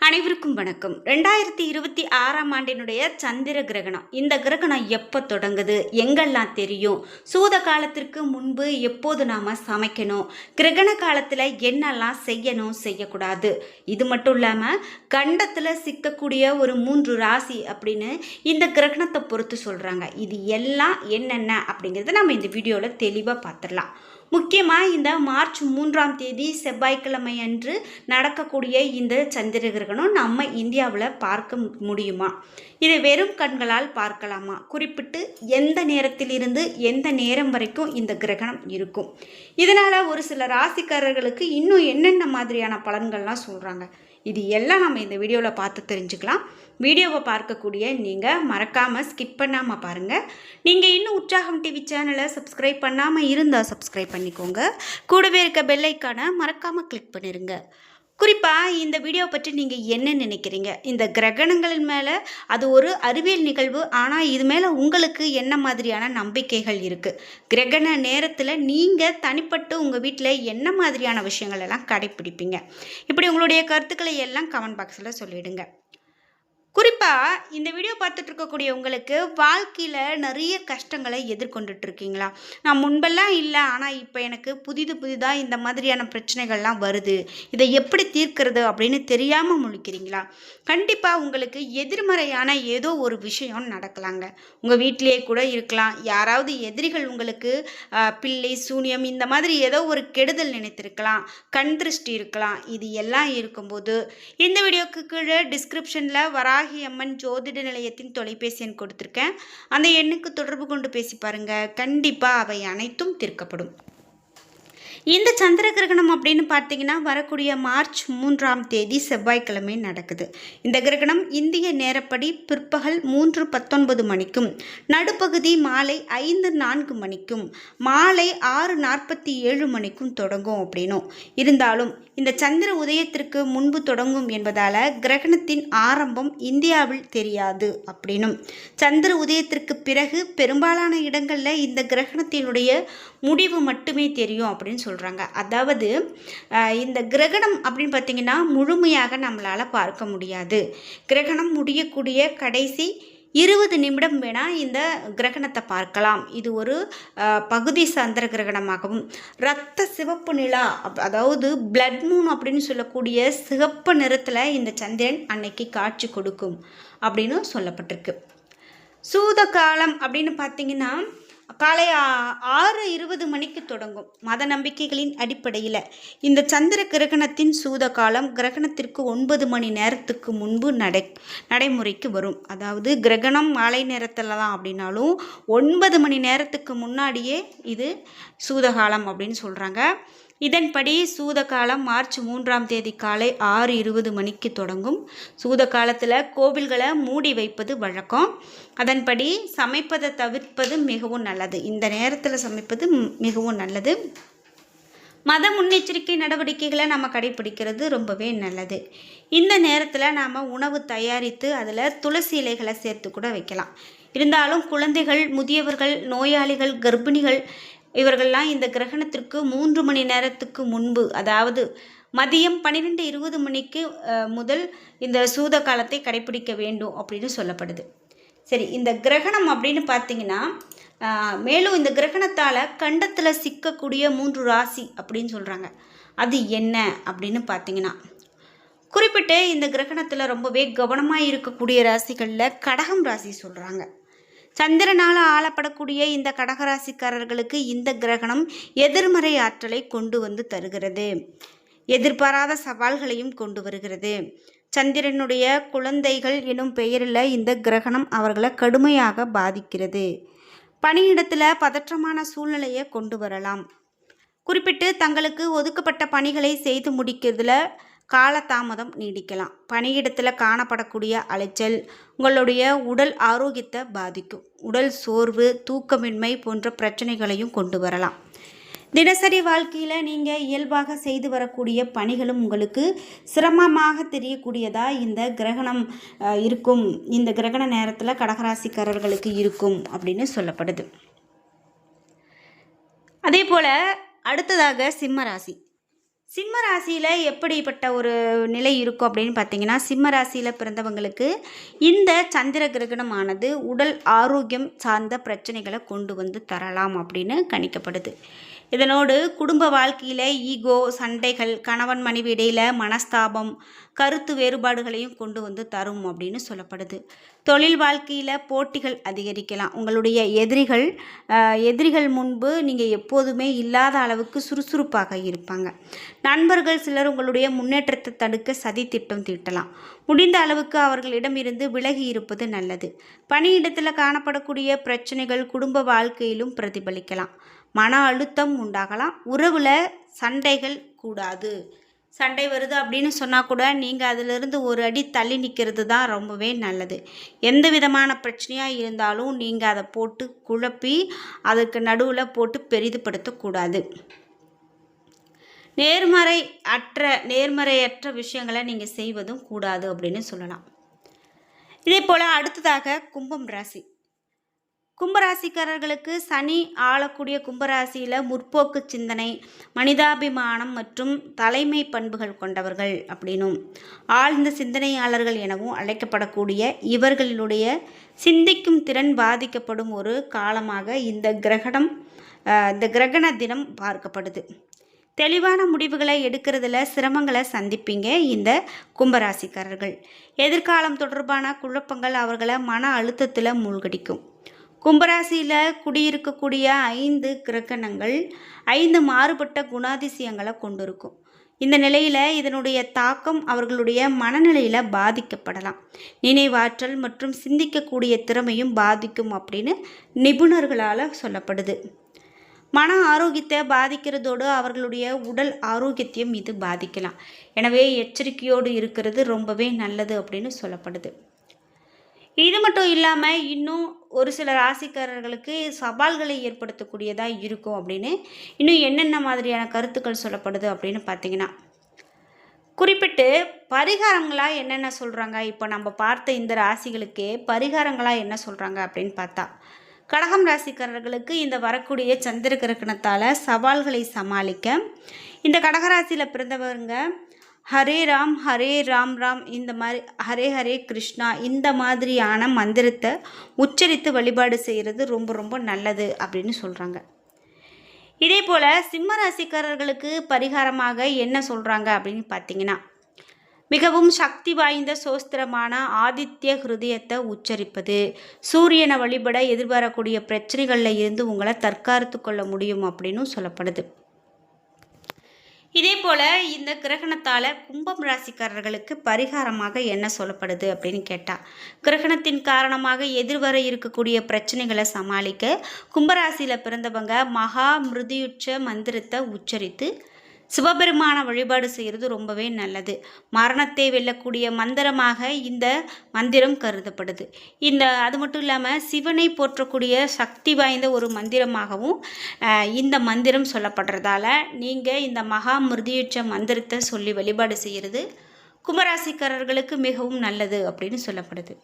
அனைவருக்கும் வணக்கம். 2026ஆம் ஆண்டினுடைய சந்திர கிரகணம். இந்த கிரகணம் எப்போ தொடங்குது, எங்கெல்லாம் தெரியும், சூத காலத்திற்கு முன்பு எப்போது நாம் சமைக்கணும், கிரகண காலத்தில் என்னெல்லாம் செய்யணும் செய்யக்கூடாது, இது மட்டும் இல்லாமல் கண்டத்தில் சிக்கக்கூடிய ஒரு 3 ராசி அப்படின்னு இந்த கிரகணத்தை பொறுத்து சொல்கிறாங்க. இது எல்லாம் என்னென்ன அப்படிங்கிறத நம்ம இந்த வீடியோவில் தெளிவாக பார்த்துடலாம். முக்கியமாக இந்த மார்ச் 3ஆம் தேதி செவ்வாய்க்கிழமை அன்று நடக்கக்கூடிய இந்த சந்திர கிரகணம் நம்ம இந்தியாவில் பார்க்க முடியுமா, இதை வெறும் கண்களால் பார்க்கலாமா, குறிப்பிட்டு எந்த நேரத்திலிருந்து எந்த நேரம் வரைக்கும் இந்த கிரகணம் இருக்கும், இதனால் ஒரு சில ராசிக்காரர்களுக்கு இன்னும் என்னென்ன மாதிரியான பலன்கள்லாம் சொல்கிறாங்க, இது எல்லாம் நம்ம இந்த வீடியோவில் பார்த்து தெரிஞ்சுக்கலாம். வீடியோவை பார்க்கக்கூடிய நீங்கள் மறக்காமல் ஸ்கிப் பண்ணாமல் பாருங்கள். நீங்கள் இன்னும் உற்சாகம் டிவி சேனலை சப்ஸ்கிரைப் பண்ணாமல் இருந்தால் சப்ஸ்கிரைப் பண்ணிக்கோங்க. கூடவே இருக்க பெல் ஐக்கானை மறக்காமல் கிளிக் பண்ணிடுங்க. குறிப்பாக இந்த வீடியோ பற்றி நீங்கள் என்ன நினைக்கிறீங்க, இந்த கிரகணங்களின் மேலே அது ஒரு அறிவியல் நிகழ்வு, ஆனால் இது மேலே உங்களுக்கு என்ன மாதிரியான நம்பிக்கைகள் இருக்குது, கிரகண நேரத்தில் நீங்கள் தனிப்பட்டு உங்கள் வீட்டில் என்ன மாதிரியான விஷயங்கள் எல்லாம் கடைப்பிடிப்பீங்க, இப்படி உங்களுடைய கருத்துக்களை எல்லாம் கமெண்ட் பாக்ஸில் சொல்லிவிடுங்க. குறிப்பாக இந்த வீடியோ பார்த்துட்டு இருக்கக்கூடிய உங்களுக்கு வாழ்க்கையில் நிறைய கஷ்டங்களை எதிர்கொண்டுட்டு இருக்கீங்களா? நான் முன்பெல்லாம் இல்லை, ஆனால் இப்போ எனக்கு புதிதாக இந்த மாதிரியான பிரச்சனைகள்லாம் வருது, இதை எப்படி தீர்க்கிறது அப்படின்னு தெரியாமல் முழிக்கிறீங்களா? கண்டிப்பாக உங்களுக்கு எதிர்மறையான ஏதோ ஒரு விஷயம் நடக்கலாங்க. உங்கள் வீட்டிலேயே கூட இருக்கலாம். யாராவது எதிரிகள் உங்களுக்கு பிள்ளை சூனியம் இந்த மாதிரி ஏதோ ஒரு கெடுதல் நினைத்திருக்கலாம், கண் திருஷ்டி இருக்கலாம். இது எல்லாம் இருக்கும்போது இந்த வீடியோக்கு கீழே டிஸ்கிரிப்ஷனில் வராகி அம்மன் ஜோதிட நிலையத்தின் தொலைபேசி எண் கொடுத்துருக்கேன். அந்த எண்ணுக்கு தொடர்பு கொண்டு பேசி பாருங்கள். கண்டிப்பாக அவை அனைத்தும் தீர்க்கப்படும். இந்த சந்திர கிரகணம் அப்படின்னு பார்த்தீங்கன்னா வரக்கூடிய மார்ச் 3ஆம் தேதி செவ்வாய்க்கிழமை நடக்குது. இந்த கிரகணம் இந்திய நேரப்படி பிற்பகல் 3:19 மணிக்கும், நடுப்பகுதி மாலை 5:04 மணிக்கும், மாலை 6:47 மணிக்கும் தொடங்கும் அப்படின்னும் இருந்தாலும் இந்த சந்திர உதயத்திற்கு முன்பு தொடங்கும் என்பதால் கிரகணத்தின் ஆரம்பம் இந்தியாவில் தெரியாது அப்படின்னும், சந்திர உதயத்திற்கு பிறகு பெரும்பாலான இடங்களில் இந்த கிரகணத்தினுடைய முடிவு மட்டுமே தெரியும் அப்படின்னு சொல்கிறாங்க. அதாவது இந்த கிரகணம் அப்படின்னு பார்த்திங்கன்னா முழுமையாக நம்மளால் பார்க்க முடியாது. கிரகணம் முடியக்கூடிய கடைசி 20 நிமிடம் வேணால் இந்த கிரகணத்தை பார்க்கலாம். இது ஒரு பகுதி சந்திர கிரகணமாகவும் இரத்த சிவப்பு நிலா, அதாவது பிளட் மூன் அப்படின்னு சொல்லக்கூடிய சிவப்பு நிறத்தில் இந்த சந்திரன் அன்னைக்கு காட்சி கொடுக்கும் அப்படின்னு சொல்லப்பட்டிருக்கு. சூத காலம் அப்படின்னு பார்த்திங்கன்னா காலை 6:20 மணிக்கு தொடங்கும். மத நம்பிக்கைகளின் அடிப்படையில் இந்த சந்திர கிரகணத்தின் சூத காலம் கிரகணத்திற்கு 9 மணி நேரத்துக்கு முன்பு நடைமுறைக்கு வரும். அதாவது கிரகணம் மாலை நேரத்தில் தான் அப்படின்னாலும் 9 மணி நேரத்துக்கு முன்னாடியே இது சூதகாலம் அப்படின்னு சொல்கிறாங்க. இதன்படி சூத காலம் மார்ச் 3ஆம் தேதி காலை 6:20 மணிக்கு தொடங்கும். சூத காலத்தில் கோவில்களை மூடி வைப்பது வழக்கம். அதன்படி சமைப்பதை தவிர்ப்பது மிகவும் நல்லது. இந்த நேரத்தில் சமைப்பது மிகவும் நல்லது. மத முன்னெச்சரிக்கை நடவடிக்கைகளை நம்ம கடைபிடிக்கிறது ரொம்பவே நல்லது. இந்த நேரத்தில் நாம் உணவு தயாரித்து அதில் துளசி இலைகளை சேர்த்து கூட வைக்கலாம். இருந்தாலும் குழந்தைகள், முதியவர்கள், நோயாளிகள், கர்ப்பிணிகள் இவர்கள்லாம் இந்த கிரகணத்திற்கு 3 மணி நேரத்துக்கு முன்பு, அதாவது மதியம் 12:20 மணிக்கு முதல் இந்த சூத காலத்தை கடைபிடிக்க வேண்டும் அப்படின்னு சொல்லப்படுது. சரி, இந்த கிரகணம் அப்படின்னு பார்த்தீங்கன்னா மேலும் இந்த கிரகணத்தால் கண்டத்தில் சிக்கக்கூடிய 3 ராசி அப்படின்னு சொல்கிறாங்க. அது என்ன அப்படின்னு பார்த்தீங்கன்னா, குறிப்பிட்டு இந்த கிரகணத்தில் ரொம்பவே கவனமாக இருக்கக்கூடிய ராசிகளில் கடகம் ராசி சொல்கிறாங்க. சந்திரனால் ஆளப்படக்கூடிய இந்த கடகராசிக்காரர்களுக்கு இந்த கிரகணம் எதிர்மறை ஆற்றலை கொண்டு வந்து தருகிறது. எதிர்பாராத சவால்களையும் கொண்டு வருகிறது. சந்திரனுடைய குழந்தைகள் எனும் பெயரில் இந்த கிரகணம் அவர்களை கடுமையாக பாதிக்கிறது. பணியிடத்தில் பதற்றமான சூழ்நிலையை கொண்டு வரலாம். குறிப்பிட்டு தங்களுக்கு ஒதுக்கப்பட்ட பணிகளை செய்து முடிக்கிறதுல காலதாமதம் நீடிக்கலாம். பணியிடத்தில் காணப்படக்கூடிய அலைச்சல் உங்களுடைய உடல் ஆரோக்கியத்தை பாதிக்கும். உடல் சோர்வு, தூக்கமின்மை போன்ற பிரச்சனைகளையும் கொண்டு வரலாம். தினசரி வாழ்க்கையில் நீங்கள் இயல்பாக செய்து வரக்கூடிய பணிகளும் உங்களுக்கு சிரமமாக தெரியக்கூடியதாக இந்த கிரகணம் இருக்கும். இந்த கிரகண நேரத்தில் கடகராசிக்காரர்களுக்கு இருக்கும் அப்படின்னு சொல்லப்படுது. அதே போல் அடுத்ததாக சிம்ம ராசி. சிம்ம ராசியில் எப்படிப்பட்ட ஒரு நிலை இருக்கும் அப்படின்னு பார்த்தீங்கன்னா, சிம்ம ராசியில் பிறந்தவங்களுக்கு இந்த சந்திர கிரகணமானது உடல் ஆரோக்கியம் சார்ந்த பிரச்சனைகளை கொண்டு வந்து தரலாம் அப்படின்னு கணிக்கப்படுது. இதனோடு குடும்ப வாழ்க்கையில் ஈகோ, சண்டைகள், கணவன் மனைவி இடையில் மனஸ்தாபம், கருத்து வேறுபாடுகளையும் கொண்டு வந்து தரும் அப்படின்னு சொல்லப்படுது. தொழில் வாழ்க்கையில் போட்டிகள் அதிகரிக்கலாம். உங்களுடைய எதிரிகள் முன்பு நீங்கள் எப்போதுமே இல்லாத அளவுக்கு சுறுசுறுப்பாக இருப்பாங்க. நண்பர்கள் சிலர் உங்களுடைய முன்னேற்றத்தை தடுக்க சதி திட்டம் தீட்டலாம். முடிந்த அளவுக்கு அவர்களிடமிருந்து விலகி இருப்பது நல்லது. பணியிடத்தில் காணப்படக்கூடிய பிரச்சனைகள் குடும்ப வாழ்க்கையிலும் பிரதிபலிக்கலாம். மன அழுத்தம் உண்டாகலாம். உறவில் சண்டைகள் கூடாது. சண்டை வருது அப்படின்னு சொன்னால் கூட நீங்கள் அதிலிருந்து ஒரு அடி தள்ளி நிற்கிறது தான் ரொம்பவே நல்லது. எந்த விதமான பிரச்சனையாக இருந்தாலும் நீங்கள் அதை போட்டு குழப்பி அதுக்கு நடுவில் போட்டு பெரிதுபடுத்தக்கூடாது. நேர்மறையற்ற விஷயங்களை நீங்கள் செய்வதும் கூடாது அப்படின்னு சொல்லலாம். இதே போல் அடுத்ததாக கும்பம் ராசி. கும்பராசிக்காரர்களுக்கு சனி ஆளக்கூடிய கும்பராசியில் முற்போக்கு சிந்தனை, மனிதாபிமானம் மற்றும் தலைமை பண்புகள் கொண்டவர்கள் அப்படின்னும் ஆழ்ந்த சிந்தனையாளர்கள் எனவும் அழைக்கப்படக்கூடிய இவர்களுடைய சிந்திக்கும் திறன் பாதிக்கப்படும் ஒரு காலமாக இந்த கிரகண தினம் பார்க்கப்படுது. தெளிவான முடிவுகளை எடுக்கிறதுல சிரமங்களை சந்திப்பீங்க இந்த கும்பராசிக்காரர்கள். எதிர்காலம் தொடர்பான குழப்பங்கள் அவர்களை மன அழுத்தத்தில் மூழ்கடிக்கும். கும்பராசியில் குடியிருக்கக்கூடிய 5 கிரகணங்கள் 5 மாறுபட்ட குணாதிசயங்களை கொண்டிருக்கும். இந்த நிலையில் இதனுடைய தாக்கம் அவர்களுடைய மனநிலையில் பாதிக்கப்படலாம். நினைவாற்றல் மற்றும் சிந்திக்கக்கூடிய திறமையும் பாதிக்கும் அப்படின்னு நிபுணர்களால் சொல்லப்படுது. மன ஆரோக்கியத்தை பாதிக்கிறதோடு அவர்களுடைய உடல் ஆரோக்கியத்தையும் இது பாதிக்கலாம். எனவே எச்சரிக்கையோடு இருக்கிறது ரொம்பவே நல்லது அப்படின்னு சொல்லப்படுது. இது மட்டும் இல்லாமல் இன்னும் ஒரு சில ராசிக்காரர்களுக்கு சவால்களை ஏற்படுத்தக்கூடியதாக இருக்கும் அப்படின்னு இன்னும் என்னென்ன மாதிரியான கருத்துக்கள் சொல்லப்படுது அப்படின்னு பார்த்தீங்கன்னா, குறிப்பிட்டு பரிகாரங்களாக என்னென்ன சொல்கிறாங்க. இப்போ நம்ம பார்த்த இந்த ராசிகளுக்கே பரிகாரங்களாக என்ன சொல்கிறாங்க அப்படின்னு பார்த்தா, கடகம் ராசிக்காரர்களுக்கு இந்த வரக்கூடிய சந்திர கிரகணத்தால் சவால்களை சமாளிக்க இந்த கடகராசியில் பிறந்தவங்க ஹரே ராம் ராம் இந்த மாதிரி ஹரே ஹரே கிருஷ்ணா இந்த மாதிரியான மந்திரத்தை உச்சரித்து வழிபாடு செய்கிறது ரொம்ப ரொம்ப நல்லது அப்படின்னு சொல்கிறாங்க. இதே போல் சிம்ம ராசிக்காரர்களுக்கு பரிகாரமாக என்ன சொல்கிறாங்க அப்படின்னு பார்த்தீங்கன்னா, மிகவும் சக்தி வாய்ந்த சோஸ்திரமான ஆதித்ய ஹிருதயத்தை உச்சரிப்பது, சூரியனை வழிபட எதிர்பாரக்கூடிய பிரச்சனைகளில் இருந்து உங்களை தற்காத்து கொள்ள முடியும் அப்படின்னு சொல்லப்படுது. இதே போல் இந்த கிரகணத்தால் கும்பம் ராசிக்காரர்களுக்கு பரிகாரமாக என்ன சொல்லப்படுது அப்படின்னு கேட்டால், கிரகணத்தின் காரணமாக எதிர்வர இருக்கக்கூடிய பிரச்சனைகளை சமாளிக்க கும்பராசியில் பிறந்தவங்க மகா மிருதியுட்ச மந்திரத்தை உச்சரித்து சிவபெருமான வழிபாடு செய்கிறது ரொம்பவே நல்லது. மரணத்தை வெல்லக்கூடிய மந்திரமாக இந்த மந்திரம் கருதப்படுது. அது மட்டும் இல்லாமல் சிவனை போற்றக்கூடிய சக்தி வாய்ந்த ஒரு மந்திரமாகவும் இந்த மந்திரம் சொல்லப்படுறதால நீங்கள் இந்த மகா மிருதியுட்ச மந்திரத்தை சொல்லி வழிபாடு செய்கிறது கும்பராசிக்காரர்களுக்கு மிகவும் நல்லது அப்படின்னு சொல்லப்படுது.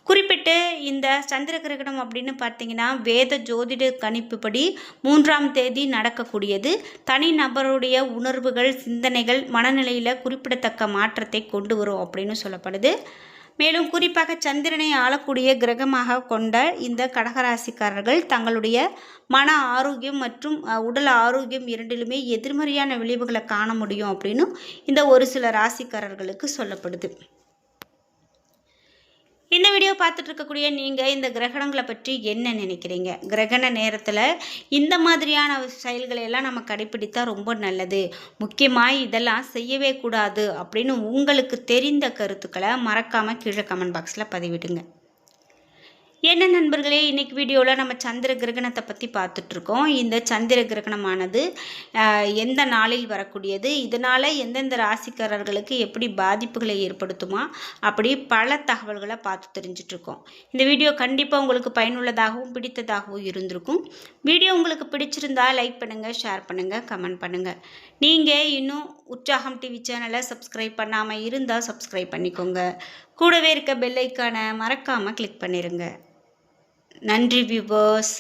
குறிப்பிட்டு இந்த சந்திர கிரகணம் அப்படின்னு பார்த்தீங்கன்னா, வேத ஜோதிட கணிப்புப்படி 3ஆம் தேதி நடக்கக்கூடியது. தனி நபருடைய உணர்வுகள், சிந்தனைகள், மனநிலையில் குறிப்பிடத்தக்க மாற்றத்தை கொண்டு வரும் அப்படின்னு சொல்லப்படுது. மேலும் குறிப்பாக சந்திரனை ஆளக்கூடிய கிரகமாக கொண்ட இந்த கடகராசிக்காரர்கள் தங்களுடைய மன ஆரோக்கியம் மற்றும் உடல் ஆரோக்கியம் இரண்டிலுமே எதிர்மறையான விளைவுகளை காண முடியும் அப்படின்னு இந்த ஒரு சில ராசிக்காரர்களுக்கு சொல்லப்படுது. இந்த வீடியோ பார்த்துட்டு இருக்கக்கூடிய நீங்கள் இந்த கிரகணங்களை பற்றி என்ன நினைக்கிறீங்க? கிரகண நேரத்தில் இந்த மாதிரியான செயல்களை எல்லாம் நம்ம கடைப்பிடித்தா ரொம்ப நல்லது, முக்கியமாக இதெல்லாம் செய்யவே கூடாது அப்படின்னு உங்களுக்கு தெரிந்த கருத்துக்களை மறக்காமல் கீழே கமெண்ட் பாக்ஸில் பதிவிடுங்க. என்ன நண்பர்களே, இன்றைக்கி வீடியோவில் நம்ம சந்திர கிரகணத்தை பற்றி பார்த்துட்ருக்கோம். இந்த சந்திர கிரகணமானது எந்த நாளில் வரக்கூடியது, இதனால் எந்தெந்த ராசிக்காரர்களுக்கு எப்படி பாதிப்புகளை ஏற்படுத்துமா, அப்படி பல தகவல்களை பார்த்து தெரிஞ்சிட்ருக்கோம். இந்த வீடியோ கண்டிப்பாக உங்களுக்கு பயனுள்ளதாகவும் பிடித்ததாகவும் இருந்திருக்கும். வீடியோ உங்களுக்கு பிடிச்சிருந்தா லைக் பண்ணுங்கள், ஷேர் பண்ணுங்கள், கமெண்ட் பண்ணுங்கள். நீங்கள் இன்னும் உற்சாகம் டிவி சேனலை சப்ஸ்கிரைப் பண்ணாமல் இருந்தால் சப்ஸ்கிரைப் பண்ணிக்கோங்க. கூடவே இருக்க பெல் ஐக்கானை மறக்காமல் கிளிக் பண்ணிடுங்க. நன்றி வியூவர்ஸ்.